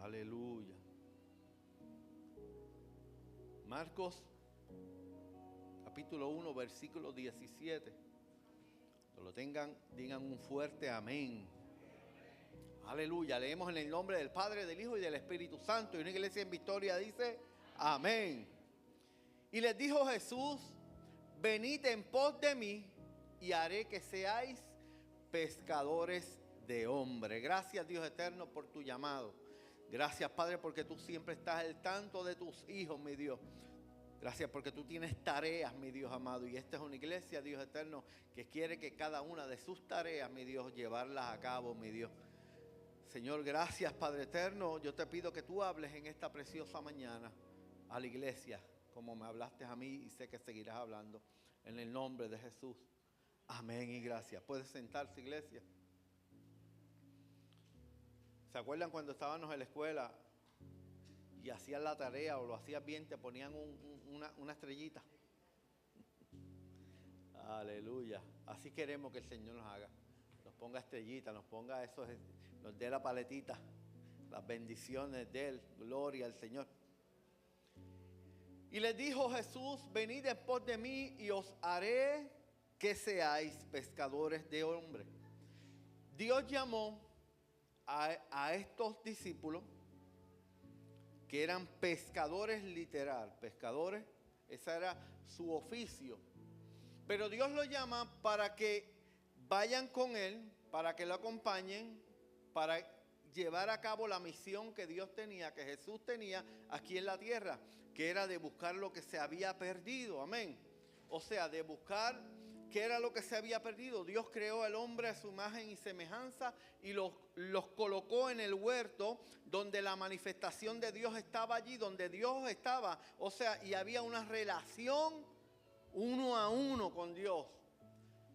Aleluya. Marcos capítulo 1, versículo 17. Cuando lo tengan, digan un fuerte amén. Aleluya. Leemos en el nombre del Padre, del Hijo y del Espíritu Santo. Y una iglesia en victoria dice amén. Y les dijo Jesús: venid en pos de mí y haré que seáis pescadores de hombres. Gracias, Dios eterno, por tu llamado. Gracias, Padre, porque tú siempre estás al tanto de tus hijos, mi Dios. Gracias porque tú tienes tareas, mi Dios amado. Y esta es una iglesia, Dios eterno, que quiere que cada una de sus tareas, mi Dios, llevarlas a cabo, mi Dios. Señor, gracias, Padre eterno. Yo te pido que tú hables en esta preciosa mañana a la iglesia, como me hablaste a mí y sé que seguirás hablando. En el nombre de Jesús. Amén y gracias. Puedes sentarse, iglesia. ¿Se acuerdan cuando estábamos en la escuela y hacían la tarea o lo hacías bien, te ponían una estrellita? Aleluya. Así queremos que el Señor nos haga. Nos ponga estrellita, nos ponga eso, nos dé la paletita, las bendiciones de Él. Gloria al Señor. Y les dijo Jesús: venid en pos de mí y os haré que seáis pescadores de hombres. Dios llamó a estos discípulos que eran pescadores literal, pescadores, ese era su oficio. Pero Dios los llama para que vayan con Él, para que lo acompañen, para llevar a cabo la misión que Dios tenía, que Jesús tenía aquí en la tierra, que era de buscar lo que se había perdido, amén. O sea, de buscar qué era lo que se había perdido. Dios creó al hombre a su imagen y semejanza y los colocó en el huerto donde la manifestación de Dios estaba allí, donde Dios estaba. O sea, y había una relación uno a uno con Dios.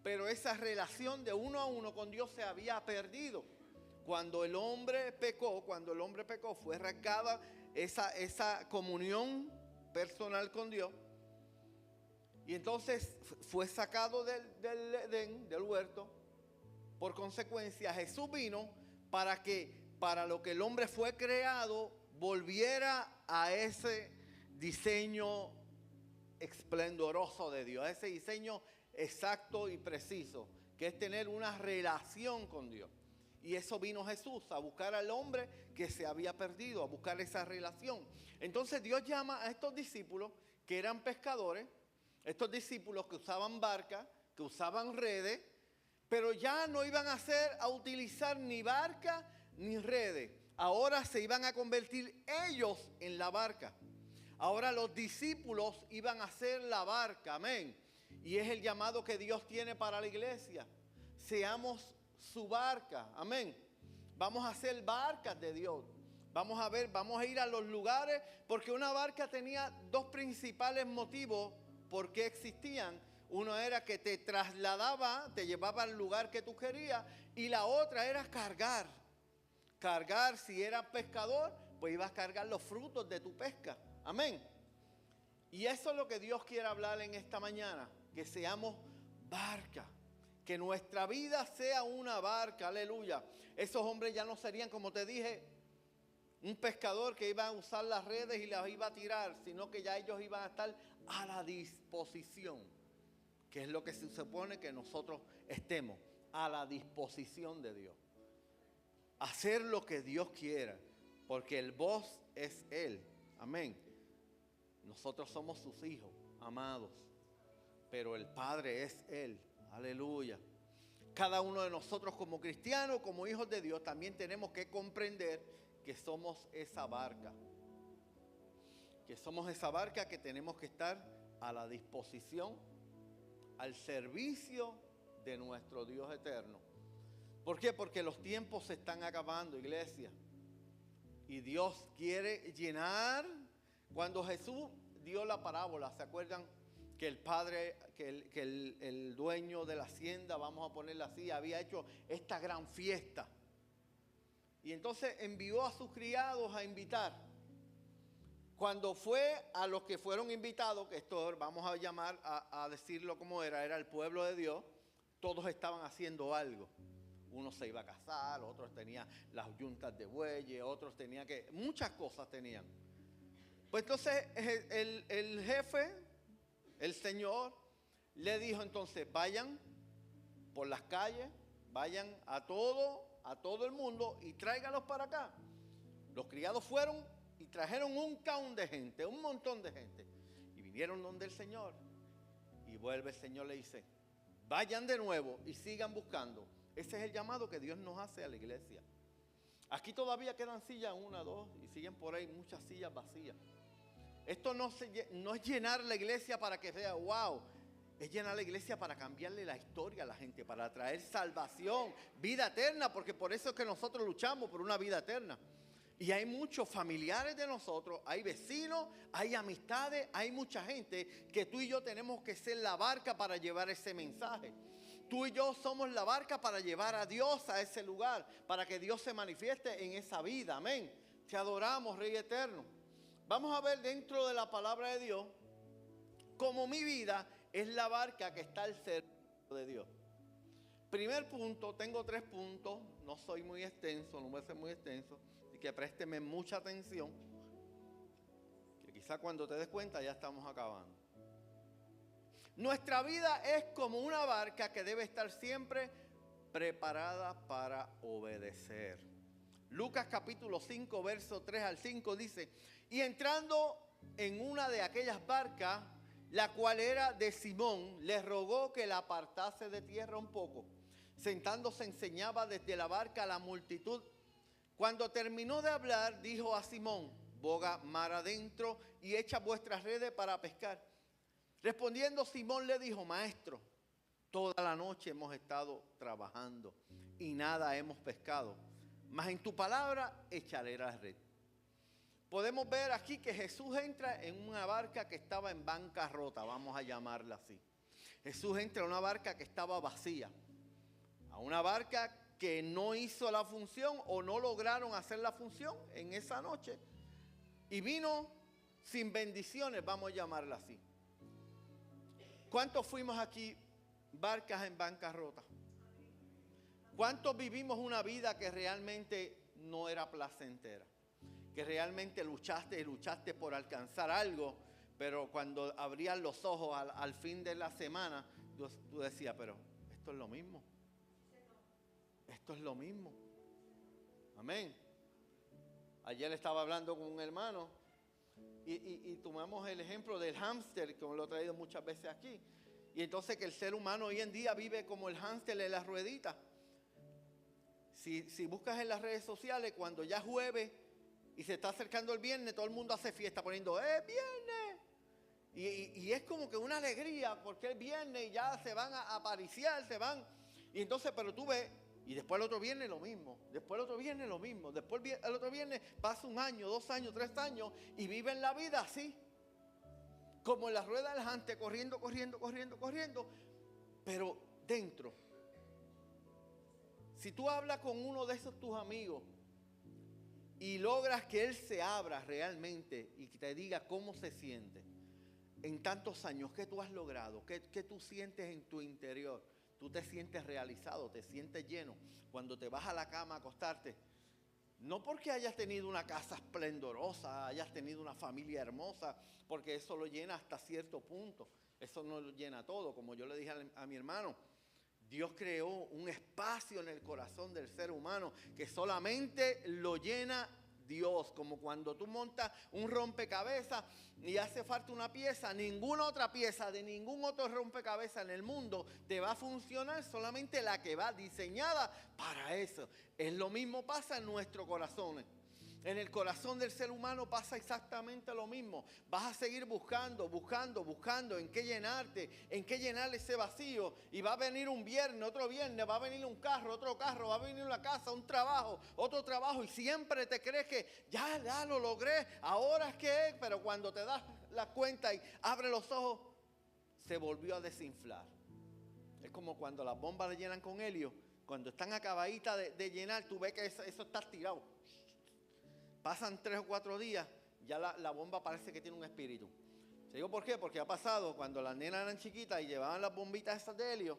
Pero esa relación de uno a uno con Dios se había perdido. Cuando el hombre pecó, fue arrancada esa comunión personal con Dios. Y entonces fue sacado del Edén, del huerto. Por consecuencia, Jesús vino para lo que el hombre fue creado, volviera a ese diseño esplendoroso de Dios, a ese diseño exacto y preciso, que es tener una relación con Dios. Y eso vino Jesús, a buscar al hombre que se había perdido, a buscar esa relación. Entonces Dios llama a estos discípulos que eran pescadores, estos discípulos que usaban barca, que usaban redes, pero ya no iban a utilizar ni barca ni redes. Ahora se iban a convertir ellos en la barca. Ahora los discípulos iban a ser la barca, amén. Y es el llamado que Dios tiene para la iglesia. Seamos su barca, amén. Vamos a ser barcas de Dios. Vamos a ir a los lugares, porque una barca tenía dos principales motivos por qué existían. Uno era que te trasladaba, te llevaba al lugar que tú querías, y la otra era cargar. Cargar, si eras pescador, pues ibas a cargar los frutos de tu pesca. Amén. Y eso es lo que Dios quiere hablar en esta mañana, que seamos barca, que nuestra vida sea una barca, aleluya. Esos hombres ya no serían, como te dije, un pescador que iba a usar las redes y las iba a tirar, sino que ya ellos iban a estar a la disposición, que es lo que se supone que nosotros estemos, a la disposición de Dios. Hacer lo que Dios quiera, porque el boss es Él, amén. Nosotros somos sus hijos, amados, pero el Padre es Él, aleluya. Cada uno de nosotros como cristianos, como hijos de Dios, también tenemos que comprender que somos esa barca. Que somos esa barca que tenemos que estar a la disposición, al servicio de nuestro Dios eterno. ¿Por qué? Porque los tiempos se están acabando, iglesia. Y Dios quiere llenar. Cuando Jesús dio la parábola, ¿se acuerdan? Que el padre, el dueño de la hacienda, vamos a ponerla así, había hecho esta gran fiesta. Y entonces envió a sus criados a invitar. Cuando fue a los que fueron invitados, que esto vamos a llamar a decirlo como era el pueblo de Dios, todos estaban haciendo algo. Uno se iba a casar, otros tenían las yuntas de bueyes, otros tenían muchas cosas tenían. Pues entonces el jefe, el Señor, le dijo entonces, vayan por las calles, vayan a todo el mundo y tráigalos para acá. Los criados fueron y trajeron un caún de gente, un montón de gente. Y vinieron donde el Señor. Y vuelve el Señor, le dice, vayan de nuevo y sigan buscando. Ese es el llamado que Dios nos hace a la iglesia. Aquí todavía quedan sillas, 1, 2, y siguen por ahí muchas sillas vacías. Esto no es llenar la iglesia para que sea wow. Es llenar la iglesia para cambiarle la historia a la gente, para traer salvación, vida eterna, porque por eso es que nosotros luchamos por una vida eterna. Y hay muchos familiares de nosotros, hay vecinos, hay amistades, hay mucha gente que tú y yo tenemos que ser la barca para llevar ese mensaje. Tú y yo somos la barca para llevar a Dios a ese lugar, para que Dios se manifieste en esa vida. Amén. Te adoramos, Rey eterno. Vamos a ver dentro de la palabra de Dios cómo mi vida es la barca que está al servicio de Dios. Primer punto, tengo 3 puntos, no soy muy extenso, no voy a ser muy extenso, así que présteme mucha atención, que quizá cuando te des cuenta ya estamos acabando. Nuestra vida es como una barca que debe estar siempre preparada para obedecer. Lucas capítulo 5, verso 3 al 5 dice, y entrando en una de aquellas barcas, la cual era de Simón, le rogó que la apartase de tierra un poco. Sentándose enseñaba desde la barca a la multitud. Cuando terminó de hablar, dijo a Simón, boga mar adentro y echa vuestras redes para pescar. Respondiendo Simón le dijo, maestro, toda la noche hemos estado trabajando y nada hemos pescado, mas en tu palabra echaré la red. Podemos ver aquí que Jesús entra en una barca que estaba en bancarrota, vamos a llamarla así. Jesús entra en una barca que estaba vacía, a una barca que no hizo la función o no lograron hacer la función en esa noche. Y vino sin bendiciones, vamos a llamarla así. ¿Cuántos fuimos aquí barcas en bancarrota? ¿Cuántos vivimos una vida que realmente no era placentera? Que realmente luchaste por alcanzar algo, pero cuando abrías los ojos al fin de la semana, tú decías, pero esto es lo mismo. Esto es lo mismo. Amén. Ayer estaba hablando con un hermano y tomamos el ejemplo del hámster, como lo he traído muchas veces aquí. Y entonces que el ser humano hoy en día vive como el hámster en las rueditas. Si buscas en las redes sociales, cuando ya es jueves y se está acercando el viernes, todo el mundo hace fiesta poniendo viernes. Y es como que una alegría porque es viernes y ya se van a apariciar, se van. Y entonces, pero tú ves, y después el otro viernes lo mismo, después el otro viernes lo mismo, después el otro viernes pasa 1 año, 2 años, 3 años y viven la vida así. Como en la rueda del hámster, corriendo, pero dentro. Si tú hablas con uno de esos tus amigos y logras que él se abra realmente y que te diga cómo se siente en tantos años, ¿qué tú has logrado? ¿Qué tú sientes en tu interior? Tú te sientes realizado, te sientes lleno. Cuando te vas a la cama a acostarte, no porque hayas tenido una casa esplendorosa, hayas tenido una familia hermosa, porque eso lo llena hasta cierto punto. Eso no lo llena todo. Como yo le dije a mi hermano, Dios creó un espacio en el corazón del ser humano que solamente lo llena Dios. Como cuando tú montas un rompecabezas y hace falta una pieza, ninguna otra pieza de ningún otro rompecabezas en el mundo te va a funcionar, solamente la que va diseñada para eso. Es lo mismo pasa en nuestros corazones. En el corazón del ser humano pasa exactamente lo mismo. Vas a seguir buscando en qué llenarte, en qué llenar ese vacío. Y va a venir un viernes, otro viernes, va a venir un carro, otro carro, va a venir una casa, un trabajo, otro trabajo. Y siempre te crees que ya lo logré, ahora es que es. Pero cuando te das la cuenta y abres los ojos, se volvió a desinflar. Es como cuando las bombas le llenan con helio. Cuando están acabaditas de llenar, tú ves que eso está tirado. Pasan 3 o 4 días, ya la bomba parece que tiene un espíritu. ¿Se digo por qué? Porque ha pasado cuando las nenas eran chiquitas y llevaban las bombitas esas de helio,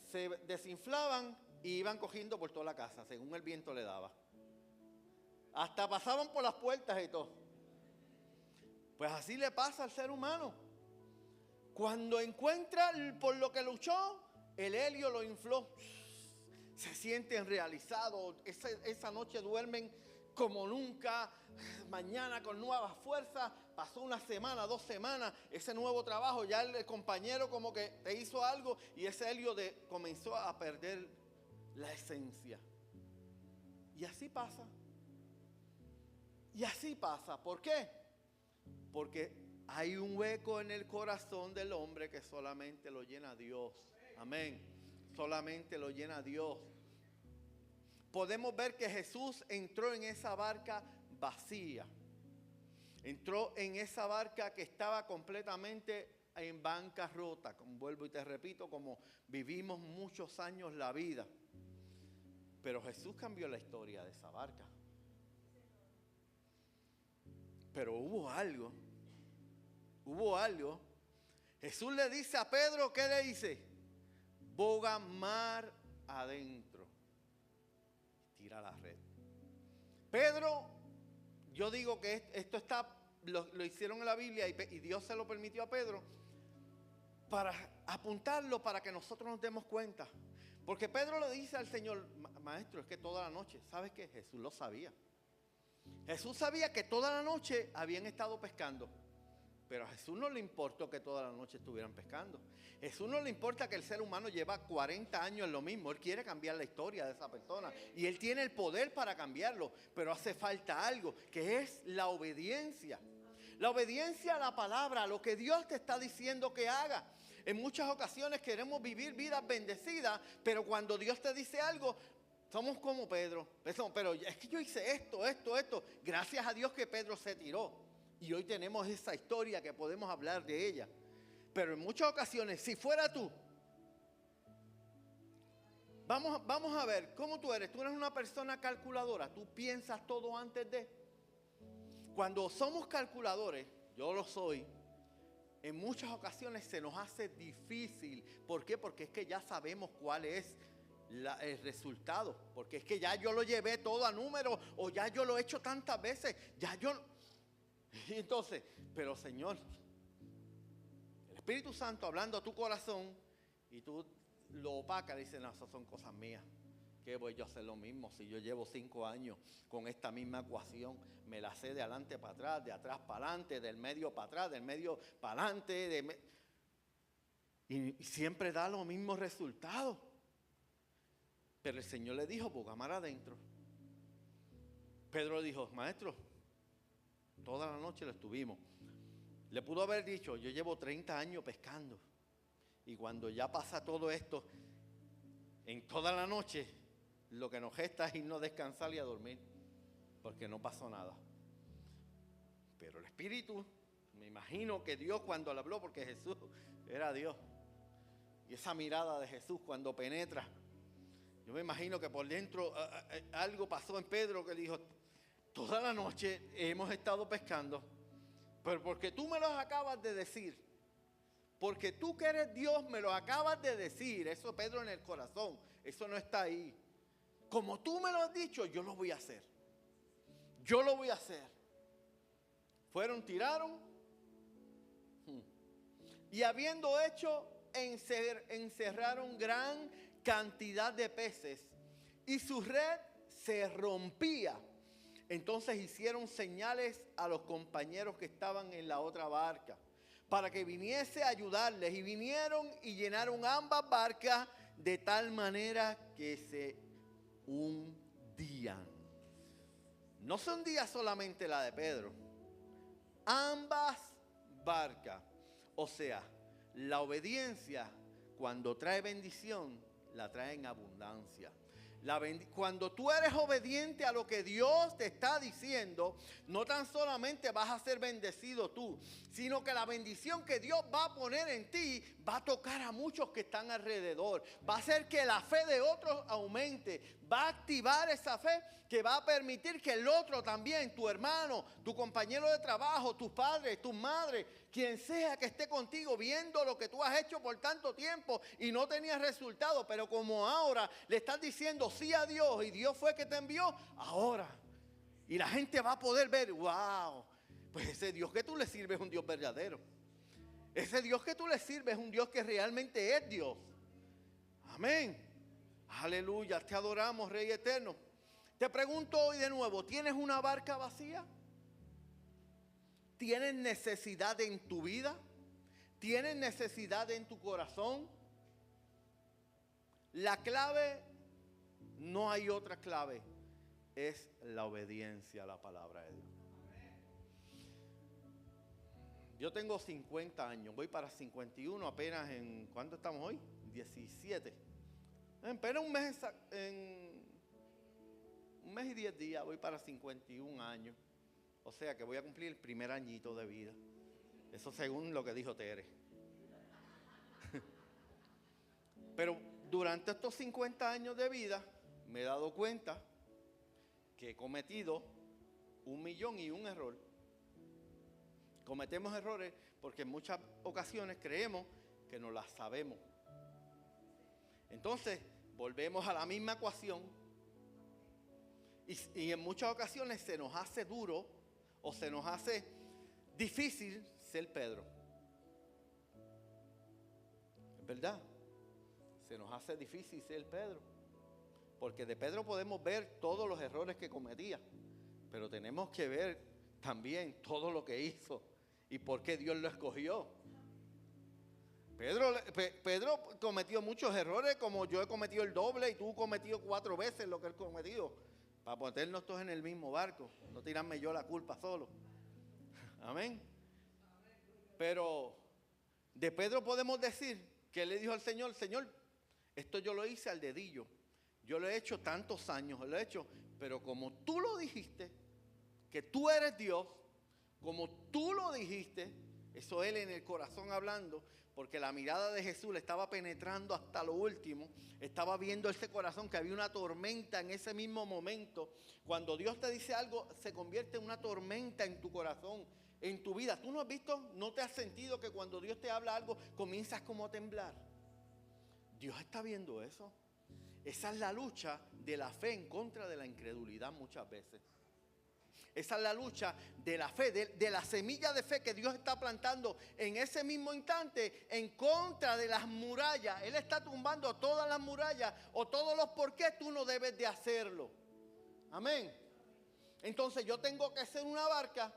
se desinflaban y iban cogiendo por toda la casa, según el viento le daba. Hasta pasaban por las puertas y todo. Pues así le pasa al ser humano. Cuando encuentra por lo que luchó, el helio lo infló. Se sienten realizados. Esa noche duermen como nunca. Mañana con nuevas fuerzas. Pasó una semana, 2 semanas. Ese nuevo trabajo, ya el compañero como que te hizo algo. Y ese helio comenzó a perder la esencia. Y así pasa. Y así pasa. ¿Por qué? Porque hay un hueco en el corazón del hombre que solamente lo llena Dios. Amén. Solamente lo llena Dios. Podemos ver que Jesús entró en esa barca vacía. Entró en esa barca que estaba completamente en bancarrota. Como vuelvo y te repito, como vivimos muchos años la vida. Pero Jesús cambió la historia de esa barca. Pero hubo algo. Jesús le dice a Pedro, ¿qué le dice? Boga mar adentro. Tira la red. Pedro, yo digo que esto lo hicieron en la Biblia y Dios se lo permitió a Pedro para apuntarlo para que nosotros nos demos cuenta. Porque Pedro le dice al Señor, maestro, es que toda la noche, ¿sabes qué? Jesús lo sabía. Jesús sabía que toda la noche habían estado pescando. Pero a Jesús no le importó que toda la noche estuvieran pescando. Jesús no le importa que el ser humano lleva 40 años en lo mismo. Él quiere cambiar la historia de esa persona. Y Él tiene el poder para cambiarlo. Pero hace falta algo, que es la obediencia. La obediencia a la palabra, a lo que Dios te está diciendo que haga. En muchas ocasiones queremos vivir vidas bendecidas, pero cuando Dios te dice algo, somos como Pedro. Pero es que yo hice esto. Gracias a Dios que Pedro se tiró. Y hoy tenemos esa historia que podemos hablar de ella. Pero en muchas ocasiones, si fuera tú, vamos a ver cómo tú eres. Tú eres una persona calculadora. Tú piensas todo antes de. Cuando somos calculadores, yo lo soy, en muchas ocasiones se nos hace difícil. ¿Por qué? Porque es que ya sabemos cuál es el resultado. Porque es que ya yo lo llevé todo a números, o ya yo lo he hecho tantas veces. Y entonces, pero Señor, el Espíritu Santo hablando a tu corazón y tú lo opacas, dices, no, esas son cosas mías. ¿Qué voy yo a hacer lo mismo? Si yo llevo 5 años con esta misma ecuación, me la sé de adelante para atrás, de atrás para adelante, del medio para atrás, del medio para adelante, y siempre da los mismos resultados. Pero el Señor le dijo, boga mar adentro. Pedro dijo, maestro, toda la noche lo estuvimos. Le pudo haber dicho, yo llevo 30 años pescando. Y cuando ya pasa todo esto, en toda la noche, lo que nos gesta es irnos a descansar y a dormir. Porque no pasó nada. Pero el Espíritu, me imagino que Dios cuando le habló, porque Jesús era Dios. Y esa mirada de Jesús cuando penetra, yo me imagino que por dentro algo pasó en Pedro que le dijo, toda la noche hemos estado pescando, pero porque tú me lo acabas de decir, porque tú que eres Dios me lo acabas de decir, eso Pedro en el corazón, eso no está ahí. Como tú me lo has dicho, yo lo voy a hacer. Yo lo voy a hacer. Fueron, tiraron, y habiendo hecho, encerraron gran cantidad de peces, y su red se rompía. Entonces hicieron señales a los compañeros que estaban en la otra barca para que viniese a ayudarles. Y vinieron y llenaron ambas barcas de tal manera que se hundían. No se hundía solamente la de Pedro. Ambas barcas. O sea, la obediencia cuando trae bendición, la trae en abundancia. Cuando tú eres obediente a lo que Dios te está diciendo, no tan solamente vas a ser bendecido tú, sino que la bendición que Dios va a poner en ti va a tocar a muchos que están alrededor. Va a hacer que la fe de otros aumente. Va a activar esa fe que va a permitir que el otro también, tu hermano, tu compañero de trabajo, tus padres, tus madres, quien sea que esté contigo viendo lo que tú has hecho por tanto tiempo y no tenías resultado, pero como ahora le estás diciendo sí a Dios y Dios fue que te envió, ahora. Y la gente va a poder ver, wow, pues ese Dios que tú le sirves es un Dios verdadero. Ese Dios que tú le sirves es un Dios que realmente es Dios. Amén. Aleluya, te adoramos, Rey eterno. Te pregunto hoy de nuevo, ¿tienes una barca vacía? ¿Tienes necesidad en tu vida? ¿Tienes necesidad en tu corazón? La clave, no hay otra clave, es la obediencia a la palabra de Dios. Yo tengo 50 años, voy para 51 apenas en, ¿cuánto estamos hoy? 17. Apenas un mes, en un mes y 10 días voy para 51 años. O sea que voy a cumplir el primer añito de vida. Eso según lo que dijo Tere. Pero durante estos 50 años de vida me he dado cuenta que he cometido 1.000.001 errores. Cometemos errores porque en muchas ocasiones creemos que no las sabemos. Entonces, volvemos a la misma ecuación y en muchas ocasiones se nos hace duro o se nos hace difícil ser Pedro. ¿Es verdad? Se nos hace difícil ser Pedro. Porque de Pedro podemos ver todos los errores que cometía, pero tenemos que ver también todo lo que hizo y por qué Dios lo escogió. Pedro cometió muchos errores, como yo he cometido el doble y tú cometido 4 veces lo que él cometió, para ponernos todos en el mismo barco, no tirarme yo la culpa solo. Amén. Pero de Pedro podemos decir que él le dijo al Señor, Señor, esto yo lo hice al dedillo, yo lo he hecho tantos años, lo he hecho, pero como tú lo dijiste, que tú eres Dios, como tú lo dijiste, eso él en el corazón hablando, porque la mirada de Jesús le estaba penetrando hasta lo último, estaba viendo ese corazón que había una tormenta en ese mismo momento. Cuando Dios te dice algo, se convierte en una tormenta en tu corazón, en tu vida. ¿Tú no has visto, no te has sentido que cuando Dios te habla algo, comienzas como a temblar? Dios está viendo eso. Esa es la lucha de la fe en contra de la incredulidad muchas veces. Esa es la lucha de la fe, de la semilla de fe que Dios está plantando en ese mismo instante en contra de las murallas. Él está tumbando todas las murallas o todos los por qué tú no debes de hacerlo. Amén. Entonces yo tengo que ser una barca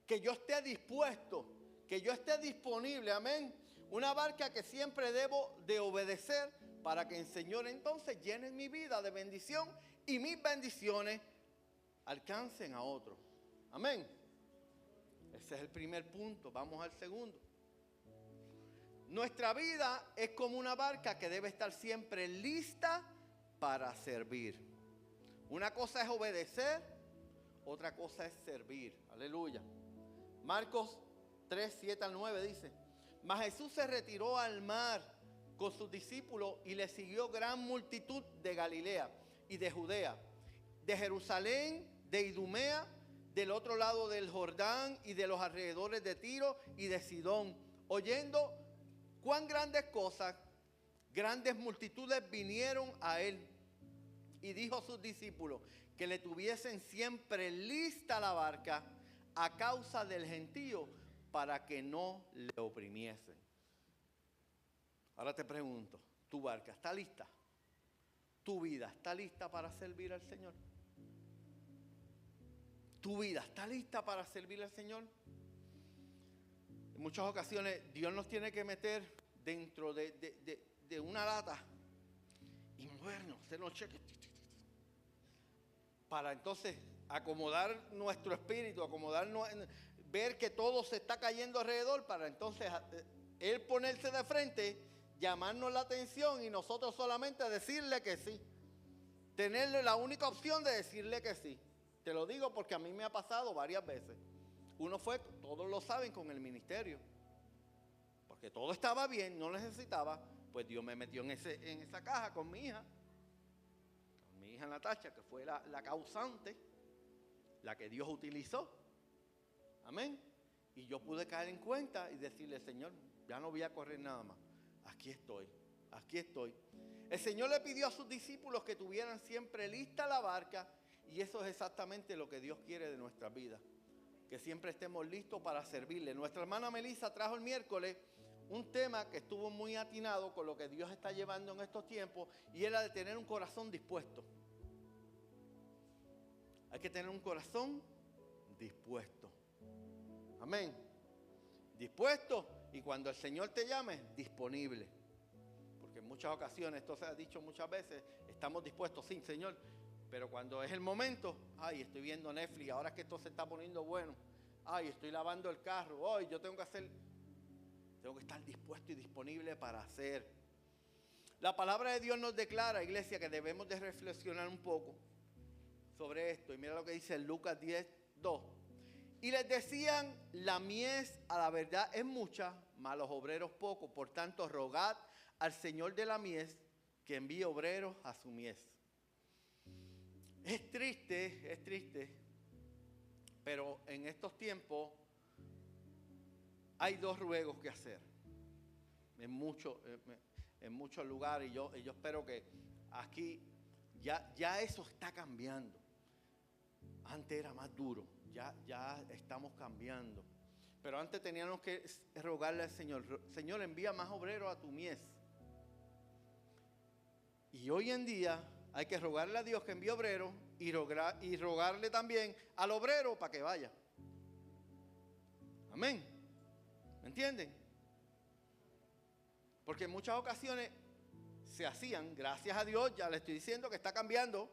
que yo esté dispuesto, que yo esté disponible. Amén. Una barca que siempre debo de obedecer para que el Señor entonces llene mi vida de bendición y mis bendiciones alcancen a otros. Amén. Ese es el primer punto. Vamos al segundo. Nuestra vida es como una barca que debe estar siempre lista para servir. Una cosa es obedecer, otra cosa es servir. Aleluya. Marcos 3, 7 al 9 dice: Mas Jesús se retiró al mar con sus discípulos y le siguió gran multitud de Galilea y de Judea, de Jerusalén, de Idumea, del otro lado del Jordán y de los alrededores de Tiro y de Sidón, oyendo cuán grandes cosas, grandes multitudes vinieron a él. Y dijo a sus discípulos que le tuviesen siempre lista la barca a causa del gentío, para que no le oprimiesen. Ahora te pregunto, ¿tu barca está lista? ¿Tu vida está lista para servir al Señor? ¿Tu vida está lista para servir al Señor? En muchas ocasiones Dios nos tiene que meter dentro de una lata y movernos, hacernos cheques, para entonces acomodar nuestro espíritu, ver que todo se está cayendo alrededor, para entonces Él ponerse de frente, llamarnos la atención y nosotros solamente decirle que sí. Tener la única opción de decirle que sí. Te lo digo porque a mí me ha pasado varias veces. Uno fue, todos lo saben, con el ministerio. Porque todo estaba bien, no necesitaba. Pues Dios me metió en esa caja con mi hija. hija Natacha, que fue la causante, la que Dios utilizó. Amén. Y yo pude caer en cuenta y decirle, Señor, ya no voy a correr nada más. Aquí estoy, aquí estoy. El Señor le pidió a sus discípulos que tuvieran siempre lista la barca, y eso es exactamente lo que Dios quiere de nuestras vidas. Que siempre estemos listos para servirle. Nuestra hermana Melissa trajo el miércoles un tema que estuvo muy atinado con lo que Dios está llevando en estos tiempos, y era de tener un corazón dispuesto. Hay que tener un corazón dispuesto. Amén. Dispuesto, y cuando el Señor te llame, disponible. Porque en muchas ocasiones, esto se ha dicho muchas veces, estamos dispuestos, sí, Señor. Pero cuando es el momento, ay, estoy viendo Netflix, ahora que esto se está poniendo bueno. Ay, estoy lavando el carro, ay, yo tengo que estar dispuesto y disponible para hacer. La palabra de Dios nos declara, iglesia, que debemos de reflexionar un poco sobre esto. Y mira lo que dice Lucas 10:2. Y les decían, la mies a la verdad es mucha, mas los obreros pocos. Por tanto, rogad al Señor de la mies que envíe obreros a su mies. Es triste, pero en estos tiempos hay dos ruegos que hacer en muchos lugares, y yo espero que aquí ya eso está cambiando. Antes era más duro, ya estamos cambiando, pero antes teníamos que rogarle al Señor, Señor, envía más obreros a tu mies. Y hoy en día hay que rogarle a Dios que envíe obreros y rogarle también al obrero para que vaya. Amén. ¿Me entienden? Porque en muchas ocasiones se hacían, gracias a Dios, ya le estoy diciendo que está cambiando,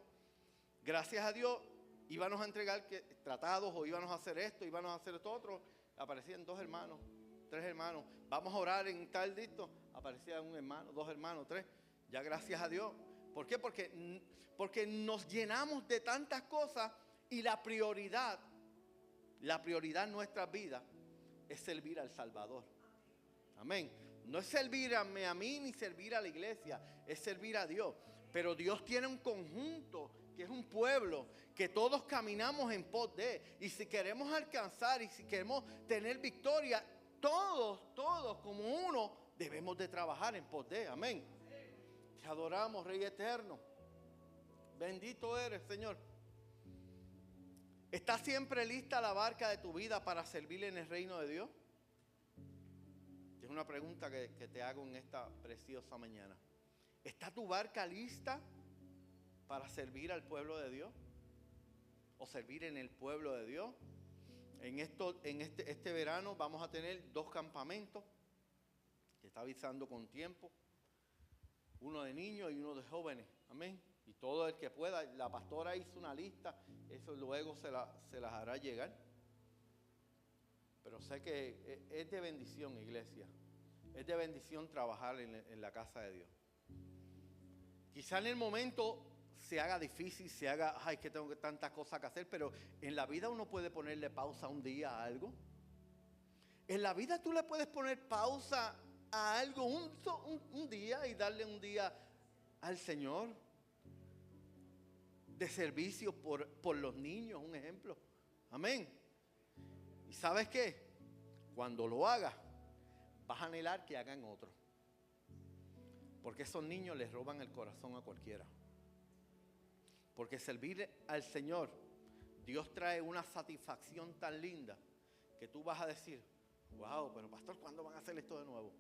gracias a Dios íbamos a entregar tratados, o íbamos a hacer esto, íbamos a hacer esto otro, aparecían 2 hermanos, 3 hermanos, vamos a orar en tal dicto, aparecía un hermano, 2 hermanos, 3, ya gracias a Dios. ¿Por qué? Porque nos llenamos de tantas cosas, y la prioridad en nuestras vidas es servir al Salvador. Amén. No es servirme a mí ni servir a la iglesia, es servir a Dios. Pero Dios tiene un conjunto, que es un pueblo, que todos caminamos en pos de. Y si queremos alcanzar, y si queremos tener victoria, todos como uno, debemos de trabajar en pos de. Amén. Te adoramos, Rey eterno. Bendito eres, Señor. ¿Está siempre lista la barca de tu vida para servir en el reino de Dios? Es una pregunta que te hago en esta preciosa mañana. ¿Está tu barca lista para servir al pueblo de Dios? ¿O servir en el pueblo de Dios? Este verano vamos a tener 2 campamentos, que está avisando con tiempo. Uno de niños y uno de jóvenes. Amén. Y todo el que pueda. La pastora hizo una lista. Eso luego se las hará llegar. Pero sé que es de bendición, iglesia. Es de bendición trabajar en la casa de Dios. Quizá en el momento se haga difícil, ay, que tengo tantas cosas que hacer. Pero en la vida uno puede ponerle pausa un día a algo. En la vida tú le puedes poner pausa a algo un día, y darle un día al Señor de servicio por los niños, un ejemplo. Amén. ¿Y sabes qué? Cuando lo hagas, vas a anhelar que hagan otro, porque esos niños les roban el corazón a cualquiera. Porque servir al Señor, Dios trae una satisfacción tan linda que tú vas a decir, wow, pero pastor, ¿cuándo van a hacer esto de nuevo?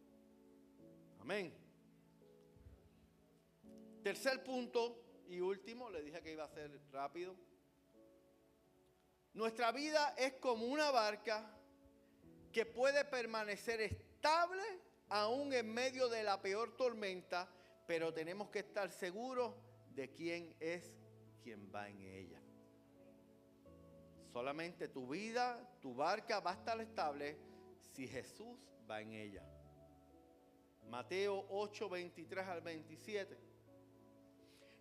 Amén. Tercer punto y último, le dije que iba a ser rápido. Nuestra vida es como una barca que puede permanecer estable aún en medio de la peor tormenta, pero tenemos que estar seguros de quién es quien va en ella. Solamente tu vida, tu barca va a estar estable si Jesús va en ella. Mateo 8, 23 al 27.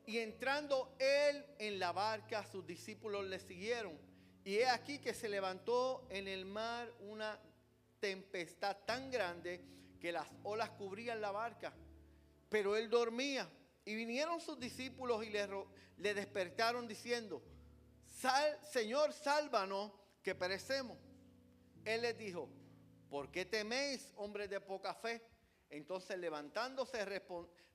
Y entrando él en la barca, sus discípulos le siguieron. Y he aquí que se levantó en el mar una tempestad tan grande que las olas cubrían la barca. Pero él dormía. Y vinieron sus discípulos y le despertaron diciendo: Señor, sálvanos, que perecemos. Él les dijo: ¿por qué teméis, hombres de poca fe? Entonces, levantándose,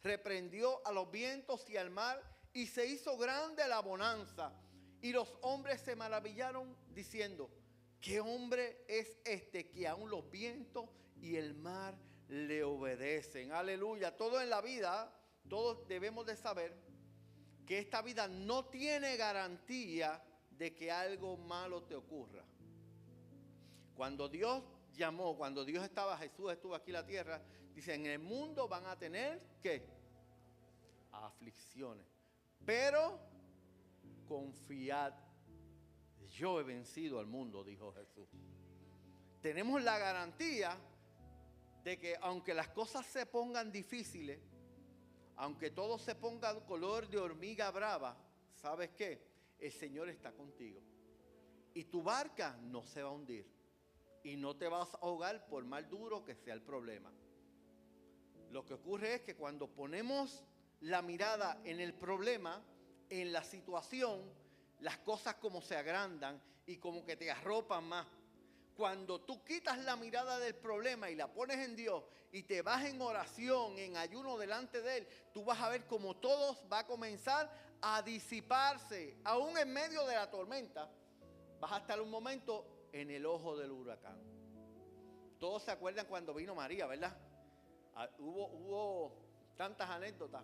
reprendió a los vientos y al mar, y se hizo grande la bonanza. Y los hombres se maravillaron, diciendo: ¿qué hombre es este que aún los vientos y el mar le obedecen? Aleluya. Todo en la vida, todos debemos de saber que esta vida no tiene garantía de que algo malo te ocurra. Cuando Dios llamó, cuando Dios Jesús estuvo aquí en la tierra, dice: en el mundo van a tener, ¿qué? Aflicciones. Pero confiad, yo he vencido al mundo, dijo Jesús. Tenemos la garantía de que aunque las cosas se pongan difíciles, aunque todo se ponga color de hormiga brava, ¿sabes qué? El Señor está contigo. Y tu barca no se va a hundir. Y no te vas a ahogar por más duro que sea el problema. Lo que ocurre es que cuando ponemos la mirada en el problema, en la situación, las cosas como se agrandan y como que te arropan más. Cuando tú quitas la mirada del problema y la pones en Dios y te vas en oración, en ayuno delante de Él, tú vas a ver como todo va a comenzar a disiparse. Aún en medio de la tormenta, vas a estar un momento en el ojo del huracán. Todos se acuerdan cuando vino María, ¿verdad? Hubo tantas anécdotas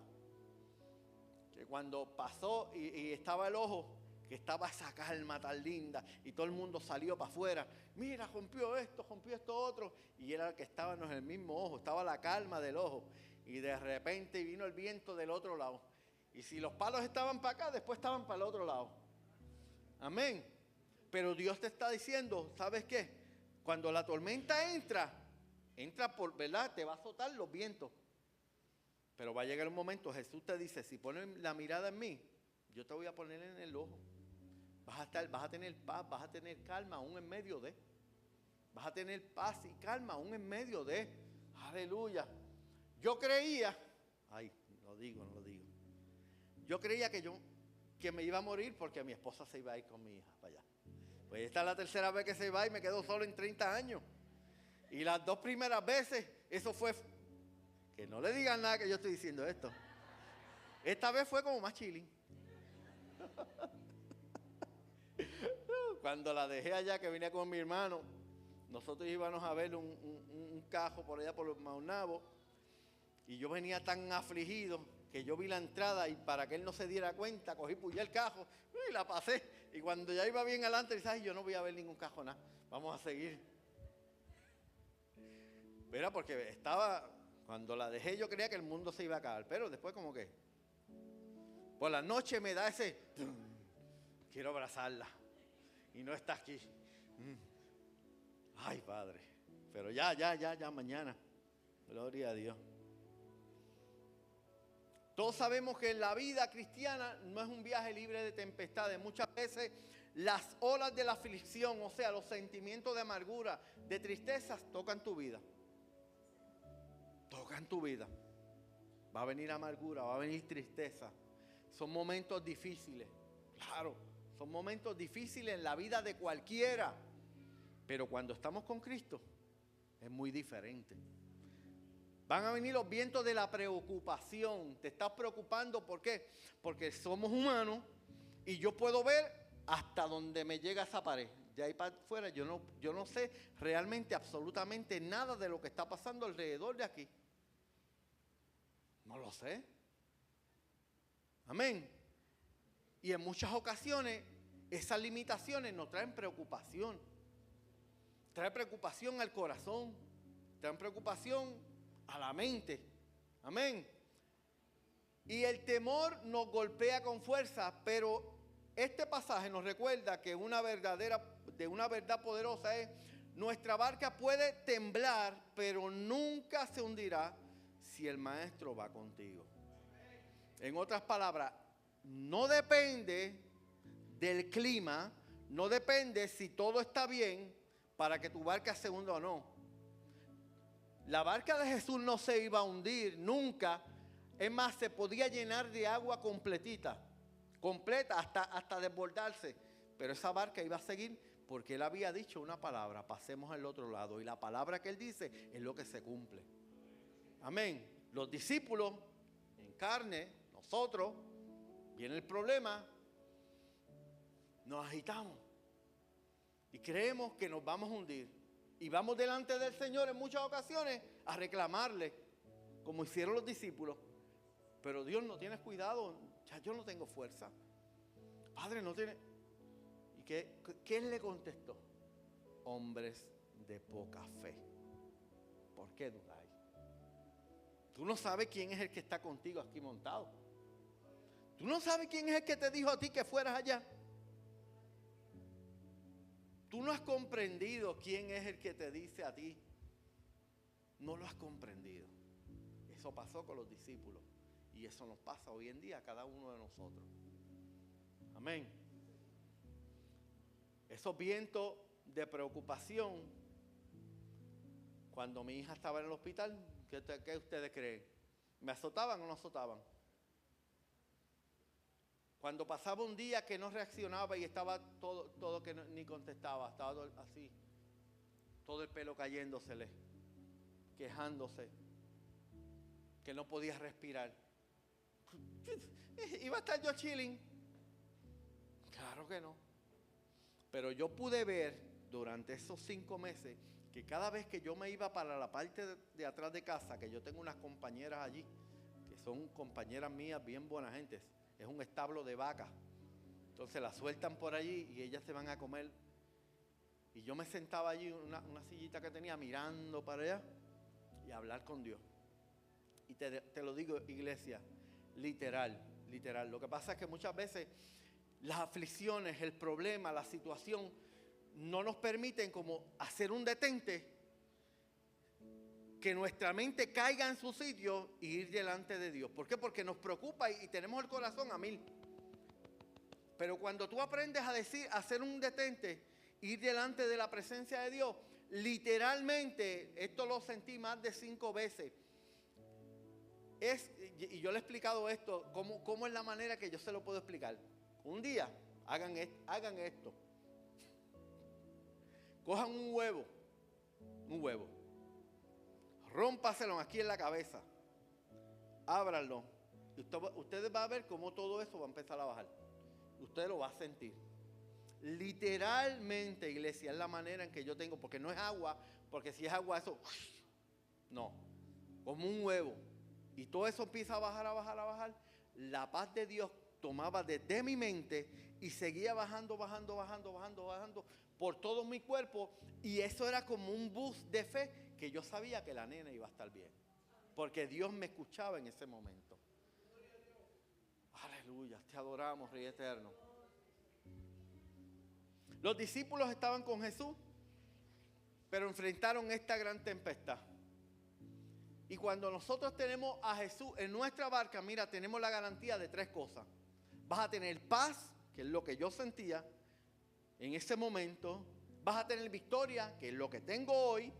que cuando pasó y estaba el ojo, que estaba esa calma tan linda y todo el mundo salió para afuera. Mira, rompió esto otro. Y era el que estaba en el mismo ojo, estaba la calma del ojo. Y de repente vino el viento del otro lado. Y si los palos estaban para acá, después estaban para el otro lado. Amén. Pero Dios te está diciendo, ¿sabes qué? Cuando la tormenta entra por, ¿verdad? Te va a azotar los vientos. Pero va a llegar un momento, Jesús te dice: si pones la mirada en mí, yo te voy a poner en el ojo. Vas a tener paz, vas a tener calma aún en medio de. Vas a tener paz y calma aún en medio de. Aleluya. Yo creía, no lo digo. Yo creía que me iba a morir porque mi esposa se iba a ir con mi hija para allá. Pues esta es la tercera vez que se va y me quedo solo en 30 años. Y las 2 primeras veces, eso fue, que no le digan nada que yo estoy diciendo esto. Esta vez fue como más chilling. Cuando la dejé allá, que vine con mi hermano, nosotros íbamos a ver un cajo por allá por los Maunabo, y yo venía tan afligido que yo vi la entrada y para que él no se diera cuenta, cogí, puyé el cajo y la pasé. Y cuando ya iba bien adelante, dije: ay, yo no voy a ver ningún cajo, nada, vamos a seguir. Era porque cuando la dejé yo creía que el mundo se iba a acabar, pero después como que por la noche me da ese, quiero abrazarla y no está aquí. Ay, Padre, pero ya, mañana, gloria a Dios. Todos sabemos que la vida cristiana no es un viaje libre de tempestades. Muchas veces las olas de la aflicción, o sea, los sentimientos de amargura, de tristezas, tocan tu vida. Tocan tu vida. Va a venir amargura, va a venir tristeza. Son momentos difíciles. Claro, son momentos difíciles en la vida de cualquiera. Pero cuando estamos con Cristo, es muy diferente. Van a venir los vientos de la preocupación. Te estás preocupando, ¿por qué? Porque somos humanos y yo puedo ver hasta donde me llega esa pared. De ahí para afuera yo no sé realmente absolutamente nada de lo que está pasando alrededor de aquí. No lo sé. Amén. Y en muchas ocasiones esas limitaciones nos traen preocupación. Traen preocupación al corazón. Traen preocupación a la mente. Amén. Y el temor nos golpea con fuerza, pero este pasaje nos recuerda que una verdad poderosa es: nuestra barca puede temblar, pero nunca se hundirá si el Maestro va contigo. En otras palabras, no depende del clima, no depende si todo está bien para que tu barca se hunda o no. La barca de Jesús no se iba a hundir nunca Es más, se podía llenar de agua completa, hasta desbordarse. Pero esa barca iba a seguir porque él había dicho una palabra: pasemos al otro lado. Y la palabra que él dice es lo que se cumple. Amén. Los discípulos en carne, nosotros, viene el problema, nos agitamos y creemos que nos vamos a hundir. Y vamos delante del Señor en muchas ocasiones a reclamarle, como hicieron los discípulos. Pero Dios, no tienes cuidado, ya yo no tengo fuerza. Padre, no tiene... ¿Y qué él le contestó? Hombres de poca fe. ¿Por qué dudáis? Tú no sabes quién es el que está contigo aquí montado. Tú no sabes quién es el que te dijo a ti que fueras allá. Tú no has comprendido quién es el que te dice a ti. No lo has comprendido. Eso pasó con los discípulos. Y eso nos pasa hoy en día a cada uno de nosotros. Amén. Esos vientos de preocupación, cuando mi hija estaba en el hospital, ¿qué ustedes creen? ¿Me azotaban o no azotaban? Cuando pasaba un día que no reaccionaba y estaba todo que ni contestaba, estaba todo así, todo el pelo cayéndosele, quejándose, que no podía respirar. ¿Iba a estar yo chilling? Claro que no. Pero yo pude ver durante esos 5 meses que cada vez que yo me iba para la parte de atrás de casa, que yo tengo unas compañeras allí, que son compañeras mías bien buenas gentes, es un establo de vacas. Entonces las sueltan por allí y ellas se van a comer. Y yo me sentaba allí en una sillita que tenía mirando para allá y a hablar con Dios. Y te lo digo, iglesia, literal. Lo que pasa es que muchas veces las aflicciones, el problema, la situación no nos permiten como hacer un detente, que nuestra mente caiga en su sitio y ir delante de Dios. ¿Por qué? Porque nos preocupa y tenemos el corazón a 1000. Pero cuando tú aprendes a hacer un detente, ir delante de la presencia de Dios, literalmente, esto lo sentí más de 5 veces. Y yo le he explicado esto, cómo es la manera que yo se lo puedo explicar. Un día, hagan esto. Cojan un huevo, rómpaselo aquí en la cabeza, ábranlo, y ustedes van a ver cómo todo eso va a empezar a bajar. Usted lo va a sentir. Literalmente, iglesia, es la manera en que yo tengo, porque no es agua, porque si es agua eso, no, como un huevo. Y todo eso empieza a bajar. La paz de Dios tomaba desde mi mente y seguía bajando por todo mi cuerpo. Y eso era como un boost de fe, que yo sabía que la nena iba a estar bien, porque Dios me escuchaba en ese momento. Aleluya, te adoramos, Rey eterno. Los discípulos estaban con Jesús, pero enfrentaron esta gran tempestad. Y cuando nosotros tenemos a Jesús en nuestra barca, mira, tenemos la garantía de 3 cosas. Vas a tener paz, que es lo que yo sentía en ese momento. Vas a tener victoria, que es lo que tengo hoy,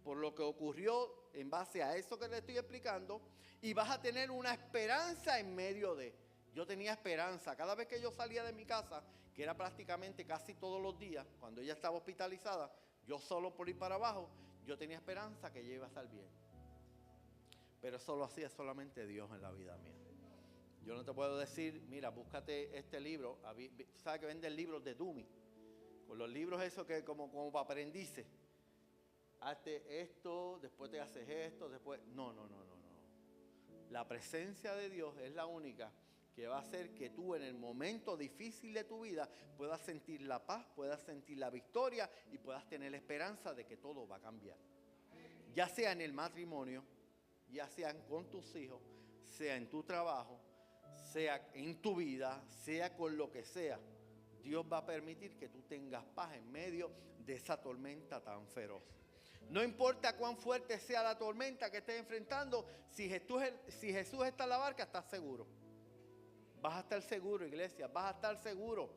por lo que ocurrió en base a eso que le estoy explicando. Y vas a tener una esperanza en medio de... Yo tenía esperanza. Cada vez que yo salía de mi casa, que era prácticamente casi todos los días, cuando ella estaba hospitalizada, yo solo por ir para abajo, yo tenía esperanza que ella iba a estar bien. Pero eso lo hacía solamente Dios en la vida mía. Yo no te puedo decir, mira, búscate este libro. ¿Sabes que venden libros de Dummy? Con los libros esos que como para aprendices. Hazte esto, después te haces esto, después... No. La presencia de Dios es la única que va a hacer que tú en el momento difícil de tu vida puedas sentir la paz, puedas sentir la victoria y puedas tener la esperanza de que todo va a cambiar. Ya sea en el matrimonio, ya sean con tus hijos, sea en tu trabajo, sea en tu vida, sea con lo que sea, Dios va a permitir que tú tengas paz en medio de esa tormenta tan feroz. No importa cuán fuerte sea la tormenta que estés enfrentando, si Jesús está en la barca, estás seguro. Vas a estar seguro, iglesia, vas a estar seguro.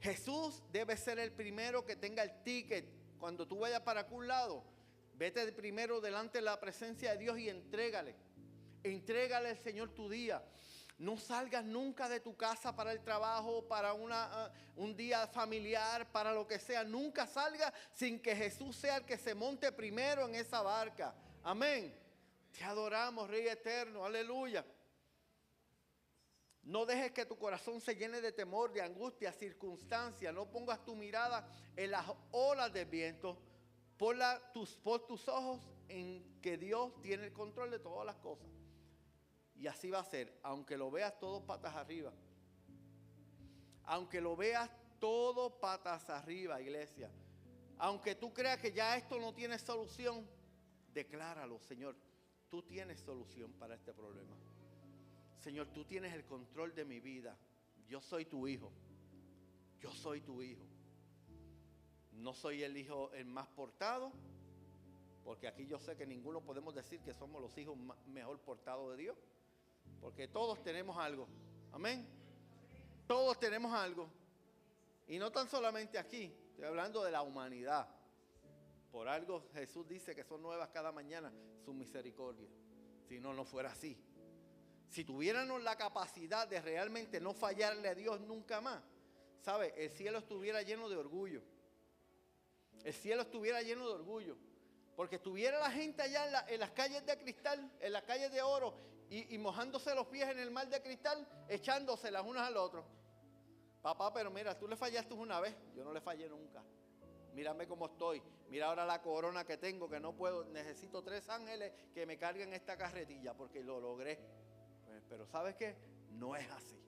Jesús debe ser el primero que tenga el ticket. Cuando tú vayas para algún lado, vete primero delante de la presencia de Dios y entrégale. Entrégale al Señor tu día. No salgas nunca de tu casa para el trabajo, para un día familiar, para lo que sea. Nunca salgas sin que Jesús sea el que se monte primero en esa barca. Amén. Te adoramos, Rey eterno. Aleluya. No dejes que tu corazón se llene de temor, de angustia, circunstancia. No pongas tu mirada en las olas del viento. Pon tus ojos en que Dios tiene el control de todas las cosas. Y así va a ser, aunque lo veas todo patas arriba. Aunque lo veas todo patas arriba, iglesia. Aunque tú creas que ya esto no tiene solución, decláralo, Señor. Tú tienes solución para este problema. Señor, tú tienes el control de mi vida. Yo soy tu hijo. Yo soy tu hijo. No soy el hijo el más portado, porque aquí yo sé que ninguno podemos decir que somos los hijos mejor portados de Dios, porque todos tenemos algo. Amén. Todos tenemos algo. Y no tan solamente aquí, estoy hablando de la humanidad. Por algo Jesús dice que son nuevas cada mañana sus misericordias. Si no, no fuera así. Si tuviéramos la capacidad de realmente no fallarle a Dios nunca más, ¿sabe? El cielo estuviera lleno de orgullo. El cielo estuviera lleno de orgullo. Porque estuviera la gente allá en las calles de cristal, en las calles de oro, y mojándose los pies en el mar de cristal, echándose las unas al otro. Papá, pero mira, tú le fallaste una vez, yo no le fallé nunca. Mírame cómo estoy. Mira ahora la corona que tengo, que no puedo. Necesito 3 ángeles que me carguen esta carretilla porque lo logré. Pero ¿sabes qué? No es así.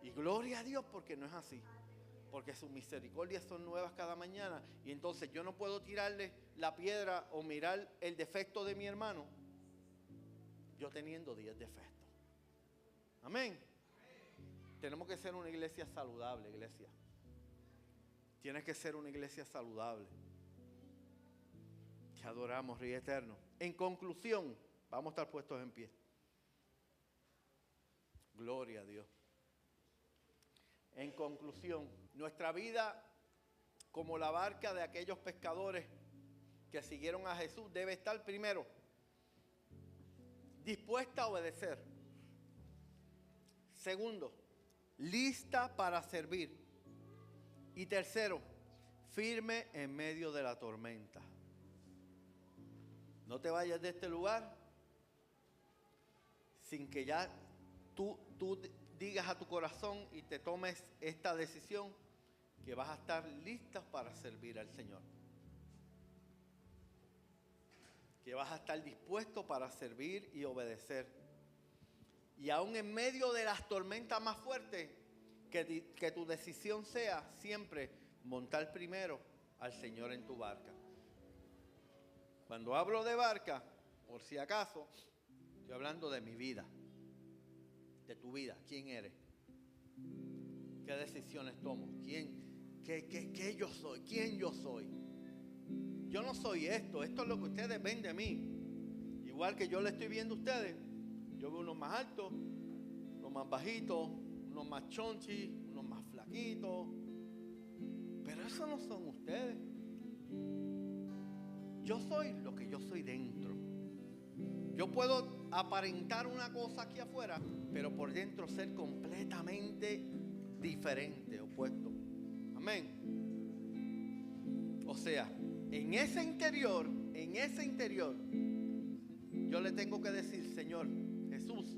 Y gloria a Dios porque no es así. Porque sus misericordias son nuevas cada mañana. Y entonces yo no puedo tirarle la piedra o mirar el defecto de mi hermano, yo teniendo 10 defectos. Amén. Tenemos que ser una iglesia saludable, iglesia. Tienes que ser una iglesia saludable. Te adoramos, Rey eterno. En conclusión, vamos a estar puestos en pie. Gloria a Dios. En conclusión, nuestra vida, como la barca de aquellos pescadores que siguieron a Jesús, debe estar primero dispuesta a obedecer. Segundo, lista para servir. Y tercero, firme en medio de la tormenta. No te vayas de este lugar sin que ya tú digas a tu corazón y te tomes esta decisión que vas a estar lista para servir al Señor. Que vas a estar dispuesto para servir y obedecer. Y aún en medio de las tormentas más fuertes, que tu decisión sea siempre montar primero al Señor en tu barca. Cuando hablo de barca, por si acaso, estoy hablando de mi vida. De tu vida, ¿quién eres? ¿Qué decisiones tomo? ¿Qué yo soy? ¿Quién yo soy? Yo no soy esto es lo que ustedes ven de mí. Igual que yo le estoy viendo a ustedes, yo veo unos más altos, unos más bajitos, unos más chonchis, unos más flaquitos. Pero esos no son ustedes. Yo soy lo que yo soy dentro. Yo puedo aparentar una cosa aquí afuera, pero por dentro ser completamente diferente, opuesto. Amén. O sea, en ese interior, yo le tengo que decir, Señor Jesús,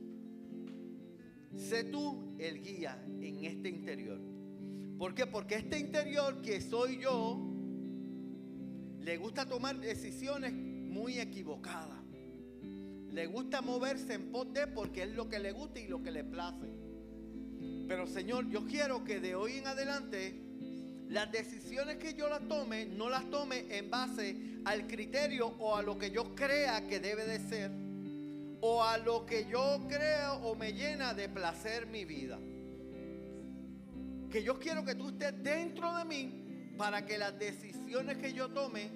sé tú el guía en este interior. ¿Por qué? Porque este interior que soy yo, le gusta tomar decisiones muy equivocadas. Le gusta moverse en pos de porque es lo que le gusta y lo que le place. Pero Señor, yo quiero que de hoy en adelante las decisiones que yo las tome, no las tome en base al criterio o a lo que yo crea que debe de ser, o a lo que yo creo o me llena de placer mi vida. Que yo quiero que tú estés dentro de mí para que las decisiones que yo tome,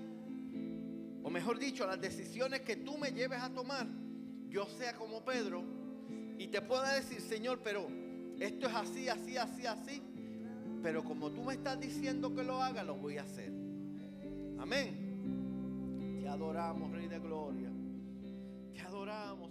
o mejor dicho, las decisiones que tú me lleves a tomar, yo sea como Pedro y te pueda decir, Señor, pero esto es así, así, así, así. Pero como tú me estás diciendo que lo haga, lo voy a hacer. Amén. Te adoramos, Rey de Gloria. Te adoramos.